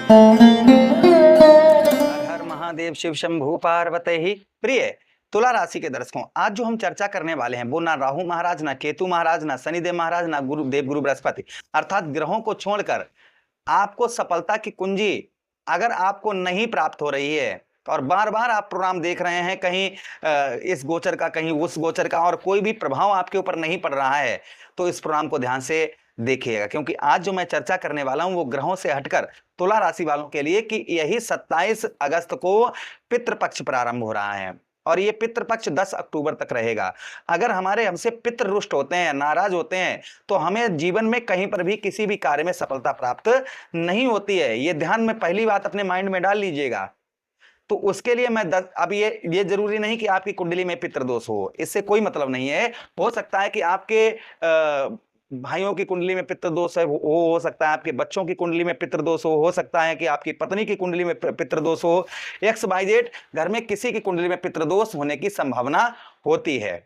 हर हर महादेव शिव शंभु पार्वती ही। प्रिय तुला राशि के दर्शकों, आज जो हम चर्चा करने वाले हैं वो ना राहु महाराज, ना केतु महाराज, ना शनिदेव महाराज, ना गुरु बृहस्पति अर्थात ग्रहों को छोड़कर आपको सफलता की कुंजी अगर आपको नहीं प्राप्त हो रही है और बार बार आप प्रोग्राम देख रहे हैं, कहीं इस गोचर का कहीं उस गोचर का, और कोई भी प्रभाव आपके ऊपर नहीं पड़ रहा है, तो इस प्रोग्राम को ध्यान से देखिएगा, क्योंकि आज जो मैं चर्चा करने वाला हूं वो ग्रहों से हटकर तुला राशि वालों के लिए कि यही 27 अगस्त को पितृपक्ष प्रारंभ हो रहा है और ये पितृपक्ष 10 अक्टूबर तक रहेगा। अगर हमारे हमसे पितृ रुष्ट होते हैं, नाराज होते हैं, तो हमें जीवन में कहीं पर भी किसी भी कार्य में सफलता प्राप्त नहीं होती है। ये ध्यान में पहली बात अपने माइंड में डाल लीजिएगा। तो उसके लिए मैं अब ये जरूरी नहीं कि आपकी कुंडली में पितृदोष हो, इससे कोई मतलब नहीं है। हो सकता है कि आपके भाइयों की कुंडली में पितृदोष है, हो सकता है आपके बच्चों की कुंडली में पितृदोष हो सकता है कि आपकी पत्नी की कुंडली में पितृदोष हो, XYZ घर में किसी की कुंडली में पितृदोष होने की संभावना होती है।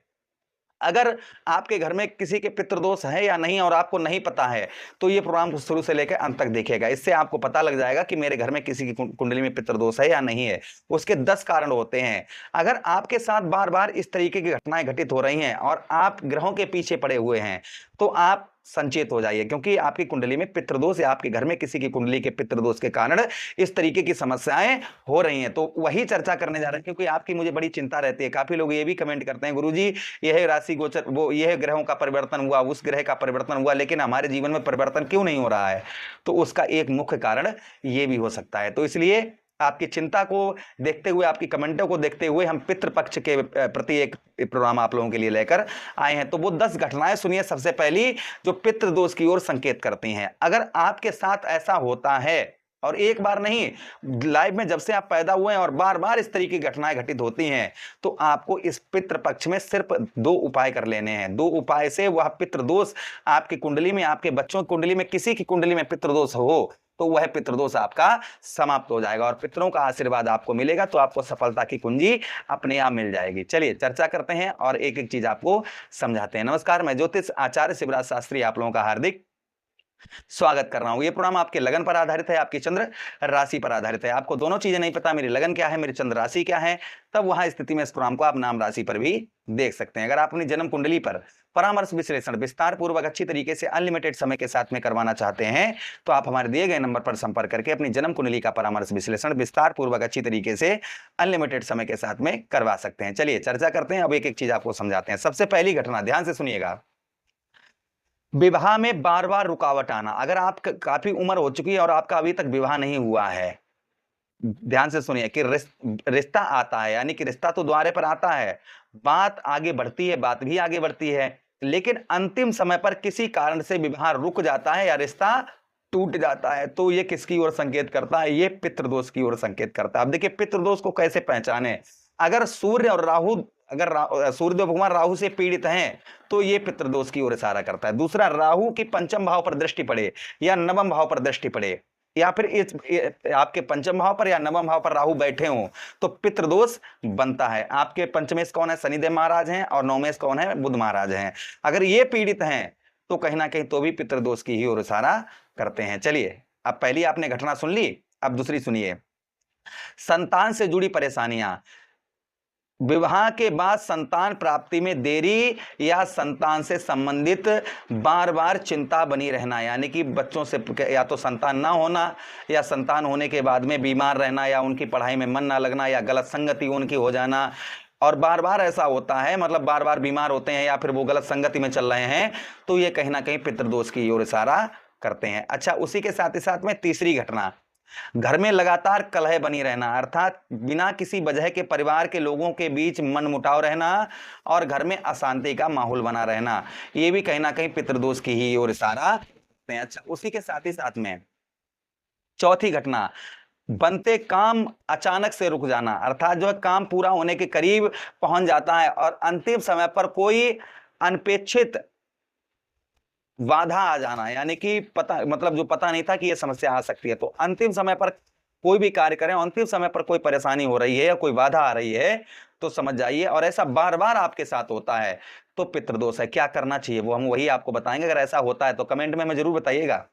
अगर आपके घर में किसी के पितृदोष है या नहीं और आपको नहीं पता है, तो ये प्रोग्राम को शुरू से लेकर अंत तक देखिएगा। इससे आपको पता लग जाएगा कि मेरे घर में किसी की कुंडली में पितृदोष है या नहीं है। उसके 10 कारण होते हैं। अगर आपके साथ बार बार इस तरीके की घटनाएं घटित हो रही हैं और आप ग्रहों के पीछे पड़े हुए हैं, तो आप संचेत हो जाइए, क्योंकि आपकी कुंडली में पितृदोष या आपके घर में किसी की कुंडली के पितृदोष के कारण इस तरीके की समस्याएं हो रही हैं। तो वही चर्चा करने जा रहे हैं, क्योंकि आपकी मुझे बड़ी चिंता रहती है। काफी लोग ये भी कमेंट करते हैं, गुरुजी यह राशि गोचर, वो यह ग्रहों का परिवर्तन हुआ, उस ग्रह का परिवर्तन हुआ, लेकिन हमारे जीवन में परिवर्तन क्यों नहीं हो रहा है? तो उसका एक मुख्य कारण ये भी हो सकता है। तो इसलिए आपकी चिंता को देखते हुए, आपकी कमेंटों को देखते हुए हम पितृपक्ष के प्रति एक प्रोग्राम आप लोगों के लिए लेकर आए हैं। तो वो 10 घटनाएं सुनिए सबसे पहली, जो पितृदोष की ओर संकेत करती हैं। अगर आपके साथ ऐसा होता है, और एक बार नहीं, लाइफ में जब से आप पैदा हुए हैं और बार बार इस तरीके की घटनाएं घटित होती हैं, तो आपको इस पितृपक्ष में सिर्फ 2 उपाय कर लेने हैं। 2 उपाय से वह पितृदोष आपकी कुंडली में, आपके बच्चों की कुंडली में, किसी की कुंडली में पितृदोष हो, तो वह पितृदोष आपका समाप्त हो जाएगा और पितरों का आशीर्वाद आपको मिलेगा। तो आपको सफलता की कुंजी अपने आप मिल जाएगी। चलिए चर्चा करते हैं और एक एक चीज आपको समझाते हैं। नमस्कार, मैं ज्योतिष आचार्य शिवराज शास्त्री आप लोगों का हार्दिक स्वागत कर रहा हूं। ये प्रोग्राम आपके लगन पर आधारित है, आपकी चंद्र राशि पर आधारित है। आपको दोनों चीजें नहीं पता, मेरी लगन क्या है, मेरी चंद्र राशि क्या है, तब वहां स्थिति में इस प्रोग्राम को आप नाम राशि पर भी देख सकते हैं। अगर आप अपनी जन्म कुंडली पर परामर्श विश्लेषण विस्तार पूर्वक अच्छी तरीके से अनलिमिटेड समय के साथ में करवाना चाहते हैं, तो आप हमारे दिए गए नंबर पर संपर्क करके अपनी जन्म कुंडली का परामर्श विश्लेषण विस्तार पूर्वक अच्छी तरीके से अनलिमिटेड समय के साथ में करवा सकते हैं। चलिए चर्चा करते हैं, अब एक एक चीज आपको समझाते हैं। सबसे पहली घटना, ध्यान से सुनिएगा। विवाह में बार बार रुकावट आना। अगर आप काफी उम्र हो चुकी है और आपका अभी तक विवाह नहीं हुआ है, ध्यान से सुनिए कि रिश्ता आता है, यानी कि रिश्ता तो द्वारे पर आता है, बात आगे बढ़ती है, बात भी आगे बढ़ती है, लेकिन अंतिम समय पर किसी कारण से विवाह रुक जाता है या रिश्ता टूट जाता है, तो ये किसकी ओर संकेत करता है? ये पितृदोष की ओर संकेत करता है। अब देखिए पितृदोष को कैसे पहचाने। अगर सूर्य और राहु, अगर सूर्यदेव भगवान राहु से पीड़ित हैं, तो ये पितृदोष की ओर इशारा करता है। दूसरा, राहु की पंचम भाव पर दृष्टि पड़े या नवम भाव पर दृष्टि पड़े, या फिर आपके पंचम भाव पर या नवम भाव पर राहु बैठे हों, तो पितृदोष बनता है। आपके पंचमेश कौन है? शनिदेव महाराज हैं, और नवमेश कौन है? बुध महाराज हैं। अगर ये पीड़ित हैं, तो कहीं ना कहीं तो भी पितृदोष की ही ओर इशारा करते हैं। चलिए, अब पहली आपने घटना सुन ली, अब दूसरी सुनिए। संतान से जुड़ी परेशानियां। विवाह के बाद संतान प्राप्ति में देरी या संतान से संबंधित बार बार चिंता बनी रहना, यानी कि बच्चों से या तो संतान ना होना, या संतान होने के बाद में बीमार रहना, या उनकी पढ़ाई में मन ना लगना, या गलत संगति उनकी हो जाना, और बार बार ऐसा होता है, मतलब बार बार बीमार होते हैं या फिर वो गलत संगति में चल रहे हैं, तो ये कहीं ना कहीं पितृदोष की ओर इशारा करते हैं। अच्छा, उसी के साथ ही साथ में तीसरी घटना, घर में लगातार कलह बनी रहना, अर्थात बिना किसी वजह के परिवार के लोगों के बीच मनमुटाव रहना और घर में अशांति का माहौल बना रहना, ये भी कहीं ना कहीं पितृदोष की ही ओर इशारा करते हैं। अच्छा, उसी के साथ ही साथ में चौथी घटना, बनते काम अचानक से रुक जाना, अर्थात जो है काम पूरा होने के करीब पहुंच जाता है और अंतिम समय पर कोई अनपेक्षित बाधा आ जाना, यानी कि पता, मतलब जो पता नहीं था कि ये समस्या आ सकती है, तो अंतिम समय पर कोई भी कार्य करें, अंतिम समय पर कोई परेशानी हो रही है या कोई बाधा आ रही है, तो समझ जाइए, और ऐसा बार बार आपके साथ होता है, तो पितृदोष है। क्या करना चाहिए वो हम वही आपको बताएंगे। अगर ऐसा होता है तो कमेंट में हमें जरूर बताइएगा।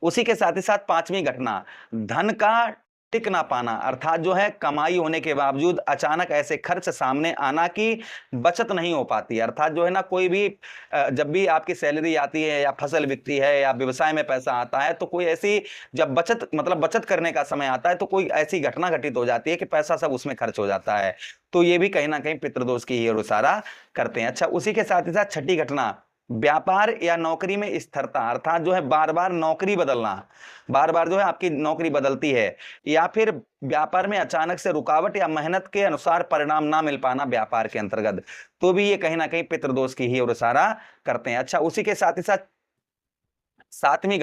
उसी के साथ ही साथ पांचवी घटना, धन का टिक ना पाना, अर्थात जो है कमाई होने के बावजूद अचानक ऐसे खर्च सामने आना कि बचत नहीं हो पाती है। अर्थात जो है ना, कोई भी जब भी आपकी सैलरी आती है या फसल बिकती है या व्यवसाय में पैसा आता है, तो कोई ऐसी जब बचत मतलब बचत करने का समय आता है तो कोई ऐसी घटना घटित हो जाती है कि पैसा सब उसमें खर्च हो जाता है। तो ये भी कहीं ना कहीं पितृदोष की ही ओर इशारा करते हैं। अच्छा, उसी के साथ ही साथ छठी घटना, व्यापार या नौकरी में स्थिरता, अर्थात जो है बार बार नौकरी बदलना, बार बार जो है आपकी नौकरी बदलती है, या फिर व्यापार में अचानक से रुकावट या मेहनत के अनुसार परिणाम ना मिल पाना व्यापार के अंतर्गत, तो भी ये कहीं ना कहीं पितृदोष की ही ओर इशारा करते हैं। अच्छा, उसी के साथ ही साथ सातवीं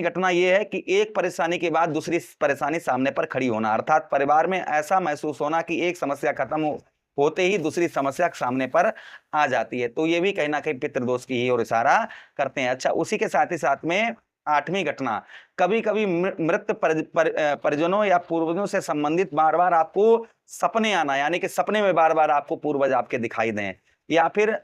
घटना ये है कि एक परेशानी के बाद दूसरी परेशानी सामने पर खड़ी होना, अर्थात परिवार में ऐसा महसूस होना कि एक समस्या खत्म होते ही दूसरी समस्या सामने पर आ जाती है, तो ये भी कहीं ना कहीं पितृदोष की ही ओर इशारा करते हैं। अच्छा, उसी के साथ ही साथ में आठवीं घटना, कभी कभी मृत परिजनों या पूर्वजों से संबंधित बार बार आपको सपने आना, यानी कि सपने में बार बार आपको पूर्वज आपके दिखाई दें, या फिर,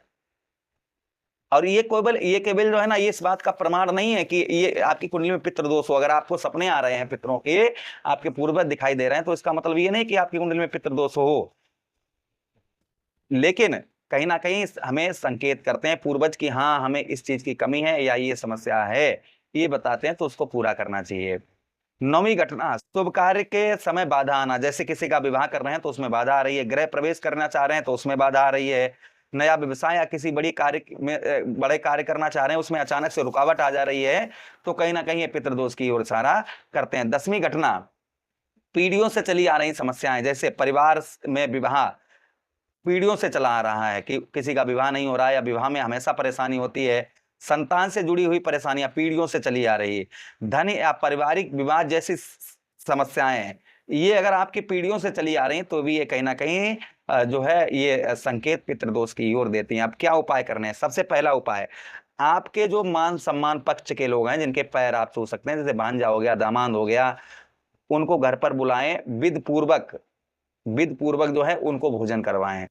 और ये केवल जो है ना, ये इस बात का प्रमाण नहीं है कि ये आपकी कुंडली में पितृदोष हो। अगर आपको सपने आ रहे हैं पितरों के, आपके पूर्वज दिखाई दे रहे हैं, तो इसका मतलब ये नहीं कि आपकी कुंडली में पितृदोष हो, लेकिन कहीं ना कहीं हमें संकेत करते हैं पूर्वज की, हाँ हमें इस चीज की कमी है या ये समस्या है, ये बताते हैं, तो उसको पूरा करना चाहिए। नौवीं घटना, शुभ कार्य के समय बाधा आना, जैसे किसी का विवाह कर रहे हैं तो उसमें बाधा आ रही है, गृह प्रवेश करना चाह रहे हैं तो उसमें बाधा आ रही है, नया व्यवसाय या किसी बड़ी कार्य में बड़े कार्य करना चाह रहे हैं उसमें अचानक से रुकावट आ जा रही है, तो कहीं ना कहीं ये पितृदोष की ओर इशारा करते हैं। 10वीं घटना, पीढ़ियों से चली आ रही समस्याएं, जैसे परिवार में विवाह पीढ़ियों से चला आ रहा है कि किसी का विवाह नहीं हो रहा है या विवाह में हमेशा परेशानी होती है, संतान से जुड़ी हुई परेशानियां पीढ़ियों से चली आ रही है, धन या पारिवारिक विवाद जैसी समस्याएं, ये अगर आपकी पीढ़ियों से चली आ रही हैं तो भी ये कहीं ना कहीं जो है ये संकेत पितृदोष की ओर देती हैं। अब क्या उपाय करने हैं? सबसे पहला उपाय, आपके जो मान सम्मान पक्ष के लोग हैं जिनके पैर आप छू सकते हैं, जैसे भांजा हो गया, दामाद हो गया, उनको घर पर बुलाएं, विध पूर्वक जो है उनको भोजन करवाएं,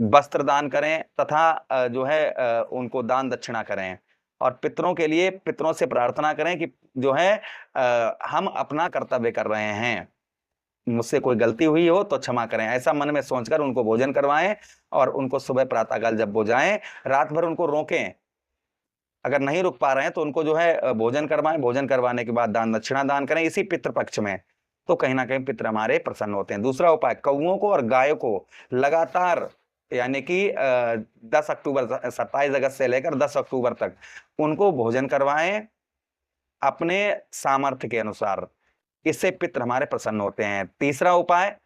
वस्त्र दान करें, तथा जो है उनको दान दक्षिणा करें, और पितरों के लिए पितरों से प्रार्थना करें कि जो है हम अपना कर्तव्य कर रहे हैं, मुझसे कोई गलती हुई हो तो क्षमा करें, ऐसा मन में सोचकर उनको भोजन करवाएं, और उनको सुबह प्रातःकाल जब वो जाएं, रात भर उनको रोकें, अगर नहीं रुक पा रहे हैं तो उनको जो है भोजन करवाएं, भोजन करवाने के बाद दान दक्षिणा दान करें इसी पितृपक्ष में, तो कहीं ना कहीं पितृ हमारे प्रसन्न होते हैं। दूसरा उपाय, कौओं को और गायों को लगातार, यानी कि 10 अक्टूबर 27 अगस्त से लेकर 10 अक्टूबर तक उनको भोजन करवाएं अपने सामर्थ्य के अनुसार, इससे पितृ हमारे प्रसन्न होते हैं। तीसरा उपाय,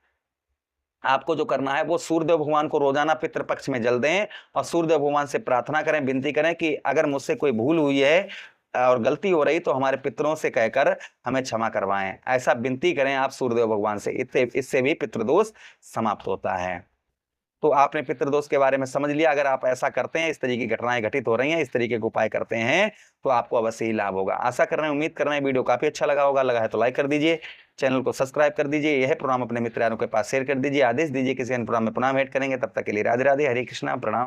आपको जो करना है वो सूर्यदेव भगवान को रोजाना पितृपक्ष में जल दें, और सूर्यदेव भगवान से प्रार्थना करें, विनती करें कि अगर मुझसे कोई भूल हुई है और गलती हो रही तो हमारे पितरों से कहकर हमें क्षमा करवाएं, ऐसा विनती करें आप सूर्यदेव भगवान से, इससे भी पितृदोष समाप्त होता है। तो आपने पितृदोष के बारे में समझ लिया। अगर आप ऐसा करते हैं, इस तरीके की घटनाएं घटित हो रही हैं, इस तरीके के उपाय करते हैं, तो आपको अवश्य ही लाभ होगा। आशा कर रहे हैं, उम्मीद कर रहे हैं वीडियो काफी अच्छा लगा होगा, लगा है तो लाइक कर दीजिए, चैनल को सब्सक्राइब कर दीजिए, यह प्रोग्राम अपने मित्रों के पास शेयर कर दीजिए, आदेश दीजिए किसी अन्य प्रोग्राम में पुनः भेंट करेंगे, तब तक के लिए राधे राधे, हरे कृष्णा, प्रणाम।